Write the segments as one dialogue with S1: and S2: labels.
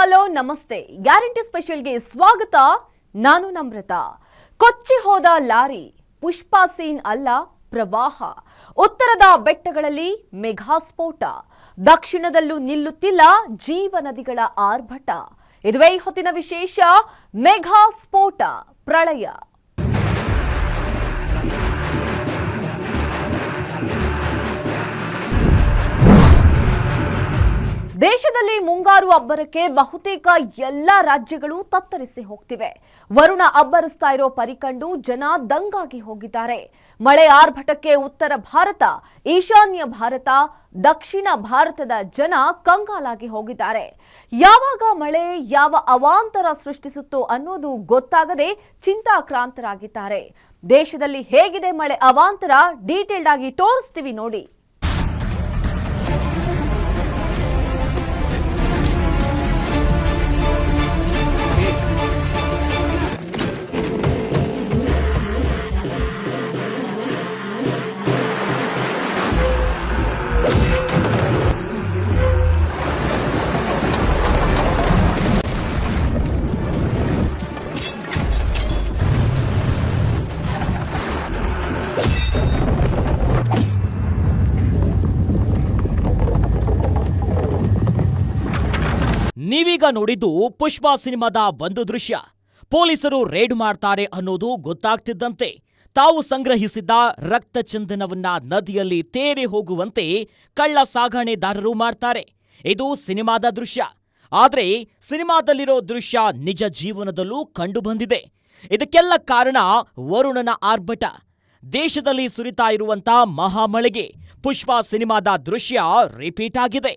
S1: Hello ನಮಸ್ತೆ guarantee ಸ್ಪೆಷಲ್ಗೆ ಸ್ವಾಗತ. ನಾನು ನಮ್ರತಾ. ಕೊಚ್ಚಿ ಹೋದ ಲಾರಿ ಪುಷ್ಪಾ ಸೀನ್ ಅಲ್ಲ, ಪ್ರವಾಹ. ಉತ್ತರದ ಬೆಟ್ಟಗಳಲ್ಲಿ ಮೆಗಾ ಸ್ಫೋಟ, ದಕ್ಷಿಣದಲ್ಲೂ ನಿಲ್ಲುತ್ತಿಲ್ಲ ಜೀವನದಿಗಳ ಆರ್ಭಟ. ಇದುವೇ ಹೊತ್ತಿನ ವಿಶೇಷ, ಮೆಗಾ ಸ್ಫೋಟ, ಪ್ರಳಯ. ದೇಶದಲ್ಲಿ ಮುಂಗಾರು ಅಬ್ಬರಕ್ಕೆ ಬಹುತೇಕ ಎಲ್ಲಾ ರಾಜ್ಯಗಳು ತತ್ತರಿಸಿ ಹೋಗ್ತಿವೆ. ವರುಣ ಅಬ್ಬರಿಸ್ತಾ ಇರೋ ಪರಿಕಂಡು ಜನ ದಂಗಾಗಿ ಹೋಗಿದ್ದಾರೆ. ಮಳೆ ಆರ್ಭಟಕ್ಕೆ ಉತ್ತರ ಭಾರತ, ಈಶಾನ್ಯ ಭಾರತ, ದಕ್ಷಿಣ ಭಾರತದ ಜನ ಕಂಗಾಲಾಗಿ ಹೋಗಿದ್ದಾರೆ. ಯಾವಾಗ ಮಳೆ ಯಾವ ಅವಾಂತರ ಸೃಷ್ಟಿಸುತ್ತೋ ಅನ್ನೋದು ಗೊತ್ತಾಗದೆ ಚಿಂತಾಕ್ರಾಂತರಾಗಿದ್ದಾರೆ. ದೇಶದಲ್ಲಿ ಹೇಗಿದೆ ಮಳೆ ಅವಾಂತರ, ಡೀಟೇಲ್ಡ್ ಆಗಿ ತೋರಿಸ್ತೀವಿ ನೋಡಿ.
S2: ನೀವೀಗ ನೋಡಿದ್ದು ಪುಷ್ಪಾ ಸಿನಿಮಾದ ಒಂದು ದೃಶ್ಯ. ಪೊಲೀಸರು ರೇಡ್ ಮಾಡ್ತಾರೆ ಅನ್ನೋದು ಗೊತ್ತಾಗ್ತಿದ್ದಂತೆ ತಾವು ಸಂಗ್ರಹಿಸಿದ್ದ ರಕ್ತ ಚಂದನವನ್ನ ನದಿಯಲ್ಲಿ ತೇರಿ ಹೋಗುವಂತೆ ಕಳ್ಳ ಸಾಗಣೆದಾರರು ಮಾಡ್ತಾರೆ. ಇದು ಸಿನಿಮಾದ ದೃಶ್ಯ. ಆದ್ರೆ ಸಿನಿಮಾದಲ್ಲಿರೋ ದೃಶ್ಯ ನಿಜ ಜೀವನದಲ್ಲೂ ಕಂಡುಬಂದಿದೆ. ಇದಕ್ಕೆಲ್ಲ ಕಾರಣ ವರುಣನ ಆರ್ಭಟ. ದೇಶದಲ್ಲಿ ಸುರಿತಾ ಇರುವಂತ ಮಹಾಮಳೆಗೆ ಪುಷ್ಪಾ ಸಿನಿಮಾದ ದೃಶ್ಯ ರಿಪೀಟ್ ಆಗಿದೆ.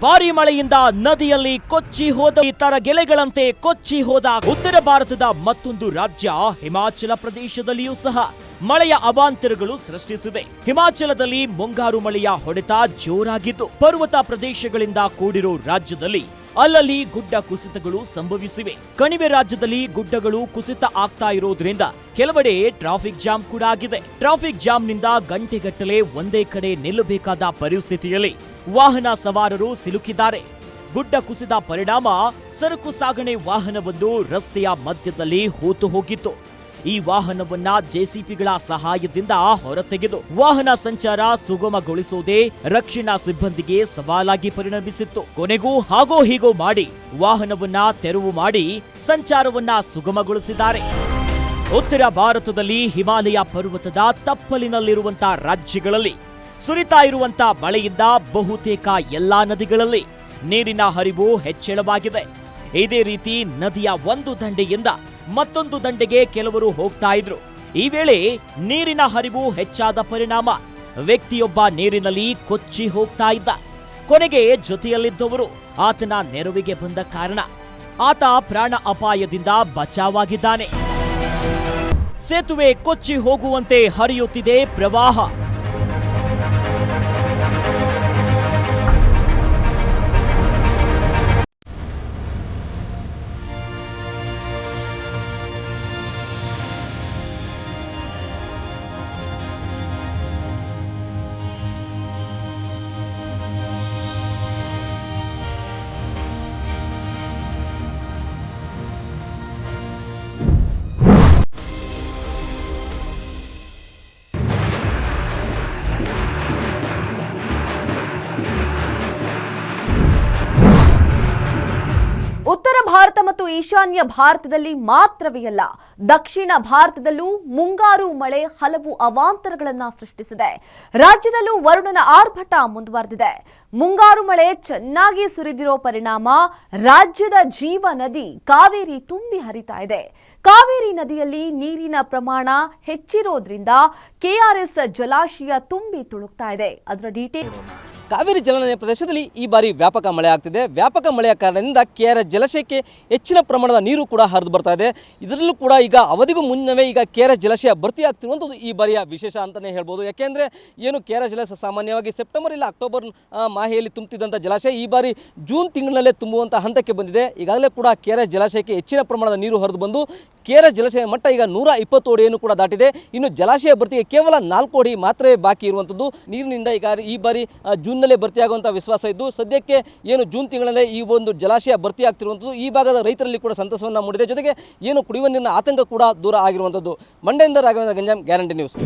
S2: ಭಾರಿ ಮಳೆಯಿಂದ ನದಿಯಲ್ಲಿ ಕೊಚ್ಚಿ ಹೋದ ಇತರ ಗೆಲೆಗಳಂತೆ ಕೊಚ್ಚಿ ಹೋದ ಉತ್ತರ ಭಾರತದ ಮತ್ತೊಂದು ರಾಜ್ಯ ಹಿಮಾಚಲ ಪ್ರದೇಶದಲ್ಲಿಯೂ ಸಹ ಮಳೆಯ ಅವಾಂತರಗಳು ಸೃಷ್ಟಿಸಿದೆ. ಹಿಮಾಚಲದಲ್ಲಿ ಮುಂಗಾರು ಮಳೆಯ ಹೊಡೆತ ಜೋರಾಗಿದ್ದು, ಪರ್ವತ ಪ್ರದೇಶಗಳಿಂದ ಕೂಡಿರೋ ರಾಜ್ಯದಲ್ಲಿ ಅಲ್ಲಲ್ಲಿ ಗುಡ್ಡ ಕುಸಿತಗಳು ಸಂಭವಿಸಿವೆ. ಕಣಿವೆ ರಾಜ್ಯದಲ್ಲಿ ಗುಡ್ಡಗಳು ಕುಸಿತ ಆಗ್ತಾ ಇರೋದ್ರಿಂದ ಕೆಲವೆಡೆ ಟ್ರಾಫಿಕ್ ಜಾಮ್ ಕೂಡ ಆಗಿದೆ. ಟ್ರಾಫಿಕ್ ಜಾಮ್ನಿಂದ ಗಂಟೆಗಟ್ಟಲೆ ಒಂದೇ ಕಡೆ ನಿಲ್ಲಬೇಕಾದ ಪರಿಸ್ಥಿತಿಯಲ್ಲಿ ವಾಹನ ಸವಾರರು ಸಿಲುಕಿದ್ದಾರೆ. ಗುಡ್ಡ ಕುಸಿದ ಪರಿಣಾಮ ಸರಕು ಸಾಗಣೆ ವಾಹನವೊಂದು ರಸ್ತೆಯ ಮಧ್ಯದಲ್ಲಿ ಹೂತು ಹೋಗಿತ್ತು. ಈ ವಾಹನವನ್ನ ಜೆಸಿಪಿಗಳ ಸಹಾಯದಿಂದ ಹೊರತೆಗೆದು ವಾಹನ ಸಂಚಾರ ಸುಗಮಗೊಳಿಸುವುದೇ ರಕ್ಷಣಾ ಸಿಬ್ಬಂದಿಗೆ ಸವಾಲಾಗಿ ಪರಿಣಮಿಸಿತ್ತು. ಕೊನೆಗೂ ಹಾಗೋ ಹೀಗೋ ಮಾಡಿ ವಾಹನವನ್ನ ತೆರವು ಮಾಡಿ ಸಂಚಾರವನ್ನ ಸುಗಮಗೊಳಿಸಿದ್ದಾರೆ. ಉತ್ತರ ಭಾರತದಲ್ಲಿ ಹಿಮಾಲಯ ಪರ್ವತದ ತಪ್ಪಲಿನಲ್ಲಿರುವಂತಹ ರಾಜ್ಯಗಳಲ್ಲಿ ಸುರಿತಾ ಇರುವಂತ ಮಳೆಯಿಂದ ಬಹುತೇಕ ಎಲ್ಲಾ ನದಿಗಳಲ್ಲಿ ನೀರಿನ ಹರಿವು ಹೆಚ್ಚಳವಾಗಿದೆ. ಇದೇ ರೀತಿ ನದಿಯ ಒಂದು ದಂಡೆಯಿಂದ ಮತ್ತೊಂದು ದಂಡೆಗೆ ಕೆಲವರು ಹೋಗ್ತಾ ಇದ್ರು. ಈ ವೇಳೆ ನೀರಿನ ಹರಿವು ಹೆಚ್ಚಾದ ಪರಿಣಾಮ ವ್ಯಕ್ತಿಯೊಬ್ಬ ನೀರಿನಲ್ಲಿ ಕೊಚ್ಚಿ ಹೋಗ್ತಾ ಇದ್ದ. ಕೊನೆಗೆ ಜೊತೆಯಲ್ಲಿದ್ದವರು ಆತನ ನೆರವಿಗೆ ಬಂದ ಕಾರಣ ಆತ ಪ್ರಾಣ ಅಪಾಯದಿಂದ ಬಚಾವಾಗಿದ್ದಾನೆ. ಸೇತುವೆ ಕೊಚ್ಚಿ ಹೋಗುವಂತೆ ಹರಿಯುತ್ತಿದೆ ಪ್ರವಾಹ.
S1: ಉತ್ತರ ಭಾರತ ಮತ್ತು ಈಶಾನ್ಯ ಭಾರತದಲ್ಲಿ ಮಾತ್ರವೇ ಅಲ್ಲ, ದಕ್ಷಿಣ ಭಾರತದಲ್ಲೂ ಮುಂಗಾರು ಮಳೆ ಹಲವು ಅವಾಂತರಗಳನ್ನ ಸೃಷ್ಟಿಸಿದೆ. ರಾಜ್ಯದಲ್ಲೂ ವರುಣನ ಆರ್ಭಟ ಮುಂದುವರೆದಿದೆ. ಮುಂಗಾರು ಮಳೆ ಚೆನ್ನಾಗಿ ಸುರಿದಿರೋ ಪರಿಣಾಮ ರಾಜ್ಯದ ಜೀವ ನದಿ ಕಾವೇರಿ ತುಂಬಿ ಹರಿತಾ ಇದೆ. ಕಾವೇರಿ ನದಿಯಲ್ಲಿ ನೀರಿನ ಪ್ರಮಾಣ ಹೆಚ್ಚಿರೋದ್ರಿಂದ ಕೆಆರ್ಎಸ್ ಜಲಾಶಯ ತುಂಬಿ ತುಳುಕ್ತಾ ಇದೆ. ಅದರ ಡೀಟೇಲ್.
S3: ಕಾವೇರಿ ಜಲಾನಯ ಪ್ರದೇಶದಲ್ಲಿ ಈ ಬಾರಿ ವ್ಯಾಪಕ ಮಳೆ ಆಗ್ತಿದೆ. ವ್ಯಾಪಕ ಮಳೆಯ ಕಾರಣದಿಂದ ಕೆಆರ್ಎಸ್ ಜಲಾಶಯಕ್ಕೆ ಹೆಚ್ಚಿನ ಪ್ರಮಾಣದ ನೀರು ಕೂಡ ಹರಿದು ಬರ್ತಾ ಇದೆ. ಇದರಲ್ಲೂ ಕೂಡ ಈಗ ಅವಧಿಗೂ ಮುನ್ನವೇ ಈಗ ಕೆಆರ್ಎಸ್ ಜಲಾಶಯ ಭರ್ತಿ ಆಗ್ತಿರುವಂಥದ್ದು ಈ ಬಾರಿಯ ವಿಶೇಷ ಅಂತಲೇ ಹೇಳ್ಬೋದು. ಯಾಕೆಂದರೆ ಏನು ಕೆಆರ್ಎಸ್ ಜಲಾಶಯ ಸಾಮಾನ್ಯವಾಗಿ ಸೆಪ್ಟೆಂಬರ್ ಇಲ್ಲ ಅಕ್ಟೋಬರ್ ಮಾಹೆಯಲ್ಲಿ ತುಂಬುತ್ತಿದ್ದಂಥ ಜಲಾಶಯ ಈ ಬಾರಿ ಜೂನ್ ತಿಂಗಳಿನಲ್ಲೇ ತುಂಬುವಂಥ ಹಂತಕ್ಕೆ ಬಂದಿದೆ. ಈಗಾಗಲೇ ಕೂಡ ಕೆಆರ್ಎಸ್ ಜಲಾಶಯಕ್ಕೆ ಹೆಚ್ಚಿನ ಪ್ರಮಾಣದ ನೀರು ಹರಿದು ಬಂದು KRS ಜಲಾಶಯ ಮಟ್ಟ ಈಗ 120 ಅಡಿಯನ್ನು ಕೂಡ ದಾಟಿದೆ. ಇನ್ನು ಜಲಾಶಯ ಭರ್ತಿಗೆ ಕೇವಲ 4 ಅಡಿ ಮಾತ್ರವೇ ಬಾಕಿ ಇರುವಂಥದ್ದು. ನೀರಿನಿಂದ ಈಗ ಈ ಬಾರಿ ಜೂನ್ನಲ್ಲೇ ಭರ್ತಿಯಾಗುವಂಥ ವಿಶ್ವಾಸ ಇದ್ದು, ಸದ್ಯಕ್ಕೆ ಏನು ಜೂನ್ ತಿಂಗಳಲ್ಲೇ ಈ ಒಂದು ಜಲಾಶಯ ಭರ್ತಿ ಆಗ್ತಿರುವಂಥದ್ದು ಈ ಭಾಗದ ರೈತರಲ್ಲಿ ಕೂಡ ಸಂತಸವನ್ನು ಮೂಡಿದೆ. ಜೊತೆಗೆ ಏನು ಕುಡಿಯುವ ನೀರಿನ ಆತಂಕ ಕೂಡ ದೂರ ಆಗಿರುವಂಥದ್ದು. ಮಂಡ್ಯದಿಂದ ರಾಘವೇಂದ್ರ ಗಂಜಾಂ, ಗ್ಯಾರಂಟಿ ನ್ಯೂಸ್.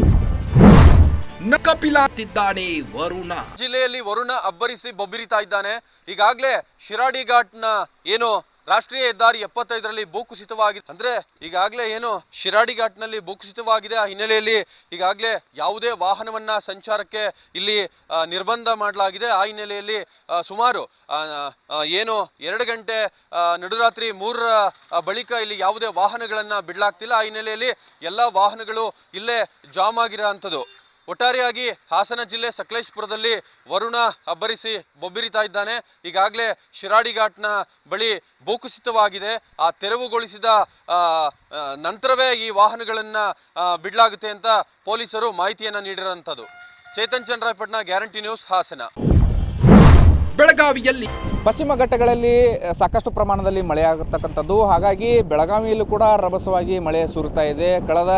S4: ನಕಪಿಲಾತಿದ್ದಾನೆ ವರುಣ.
S5: ಜಿಲ್ಲೆಯಲ್ಲಿ ವರುಣ ಅಬ್ಬರಿಸಿ ಬೊಬ್ಬಿರಿತಾ ಇದ್ದಾನೆ. ಈಗಾಗಲೇ ಶಿರಾಡಿ ಘಾಟ್ನ ಏನು ರಾಷ್ಟ್ರೀಯ ಹೆದ್ದಾರಿ 75ರಲ್ಲಿ ಭೂಕುಸಿತವಾಗಿದೆ. ಅಂದ್ರೆ ಈಗಾಗಲೇ ಏನು ಶಿರಾಡಿ ಘಾಟ್ನಲ್ಲಿ ಭೂಕುಸಿತವಾಗಿದೆ. ಆ ಹಿನ್ನೆಲೆಯಲ್ಲಿ ಈಗಾಗಲೇ ಯಾವುದೇ ವಾಹನವನ್ನ ಸಂಚಾರಕ್ಕೆ ಇಲ್ಲಿ ನಿರ್ಬಂಧ ಮಾಡಲಾಗಿದೆ. ಆ ಹಿನ್ನೆಲೆಯಲ್ಲಿ ಸುಮಾರು ಏನು 2 ಗಂಟೆ ನಡುರಾತ್ರಿ 3ರ ಬಳಿಕ ಇಲ್ಲಿ ಯಾವುದೇ ವಾಹನಗಳನ್ನ ಬಿಡಲಾಗ್ತಿಲ್ಲ. ಆ ಹಿನ್ನೆಲೆಯಲ್ಲಿ ಎಲ್ಲ ವಾಹನಗಳು ಇಲ್ಲೇ ಜಾಮ್ ಆಗಿರೋ ಅಂಥದ್ದು. ಒಟ್ಟಾರೆಯಾಗಿ ಹಾಸನ ಜಿಲ್ಲೆ ಸಕಲೇಶಪುರದಲ್ಲಿ ವರುಣ ಅಬ್ಬರಿಸಿ ಬೊಬ್ಬಿರಿತಾ ಇದ್ದಾನೆ. ಈಗಾಗಲೇ ಶಿರಾಡಿ ಘಾಟ್ನ ಬಳಿ ಭೂಕುಸಿತವಾಗಿದೆ. ಆ ತೆರವುಗೊಳಿಸಿದ ನಂತರವೇ ಈ ವಾಹನಗಳನ್ನು ಬಿಡಲಾಗುತ್ತೆ ಅಂತ ಪೊಲೀಸರು ಮಾಹಿತಿಯನ್ನು ನೀಡಿರುವಂಥದ್ದು. Chetan Chandrayapatna, guarantee news, Hassan.
S4: ಬೆಳಗಾವಿಯಲ್ಲಿ
S6: ಪಶ್ಚಿಮ ಘಟ್ಟಗಳಲ್ಲಿ ಸಾಕಷ್ಟು ಪ್ರಮಾಣದಲ್ಲಿ ಮಳೆಯಾಗತಕ್ಕಂಥದ್ದು. ಹಾಗಾಗಿ ಬೆಳಗಾವಿಯಲ್ಲೂ ಕೂಡ ರಭಸವಾಗಿ ಮಳೆ ಸುರಿತಾ ಇದೆ. ಕಳೆದ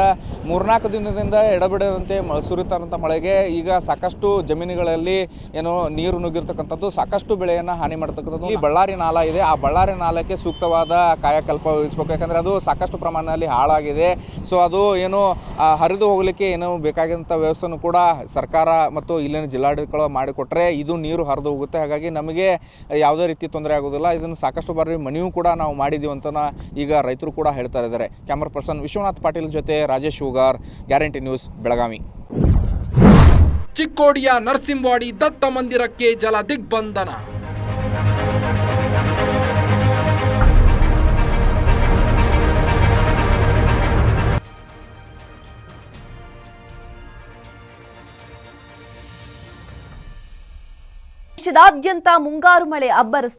S6: 3-4 ದಿನದಿಂದ ಎಡಬಿಡದಂತೆ ಸುರಿತಾರಂಥ ಮಳೆಗೆ ಈಗ ಸಾಕಷ್ಟು ಜಮೀನುಗಳಲ್ಲಿ ಏನೋ ನೀರು ನುಗ್ಗಿರ್ತಕ್ಕಂಥದ್ದು, ಸಾಕಷ್ಟು ಬೆಳೆಯನ್ನು ಹಾನಿ ಮಾಡ್ತಕ್ಕಂಥದ್ದು. ಈ ಬಳ್ಳಾರಿ ನಾಲ ಇದೆ, ಆ ಬಳ್ಳಾರಿ ನಾಲಕ್ಕೆ ಸೂಕ್ತವಾದ ಕಾಯಕಲ್ಪ ವಹಿಸಬೇಕು. ಯಾಕಂದರೆ ಅದು ಸಾಕಷ್ಟು ಪ್ರಮಾಣದಲ್ಲಿ ಹಾಳಾಗಿದೆ. ಸೊ ಅದು ಏನು ಹರಿದು ಹೋಗಲಿಕ್ಕೆ ಏನೋ ಬೇಕಾಗಿದ್ದಂಥ ವ್ಯವಸ್ಥೆನೂ ಕೂಡ ಸರ್ಕಾರ ಮತ್ತು ಇಲ್ಲಿನ ಜಿಲ್ಲಾಡಳಿತಗಳು ಮಾಡಿಕೊಟ್ರೆ ಇದು ನೀರು ಹರಿದು ಹೋಗುತ್ತೆ. ಹಾಗಾಗಿ ನಮಗೆ ಯಾವುದೇ ರೀತಿ ತೊಂದರೆ ಆಗೋದಿಲ್ಲ. ಇದನ್ನು ಸಾಕಷ್ಟು ಬಾರಿ ಮನವಿಯೂ ಕೂಡ ನಾವು ಮಾಡಿದ್ದೀವಿ ಅಂತ ಈಗ ರೈತರು ಕೂಡ ಹೇಳ್ತಾ ಇದ್ದಾರೆ. ಕ್ಯಾಮರಾ ಪರ್ಸನ್ ವಿಶ್ವನಾಥ್ ಪಾಟೀಲ್ ಜೊತೆ ರಾಜೇಶ್ ಹೂಗಾರ್, ಗ್ಯಾರಂಟಿ ನ್ಯೂಸ್, ಬೆಳಗಾವಿ.
S4: ಚಿಕ್ಕೋಡಿಯ ನರಸಿಂಹವಾಡಿ ದತ್ತ ಮಂದಿರಕ್ಕೆ ಜಲ ದಿಗ್ಬಂಧನ.
S1: ದೇಶದಾದ್ಯಂತ ಮುಂಗಾರು ಮಳೆ ಅಬ್ಬರಿಸಿದೆ.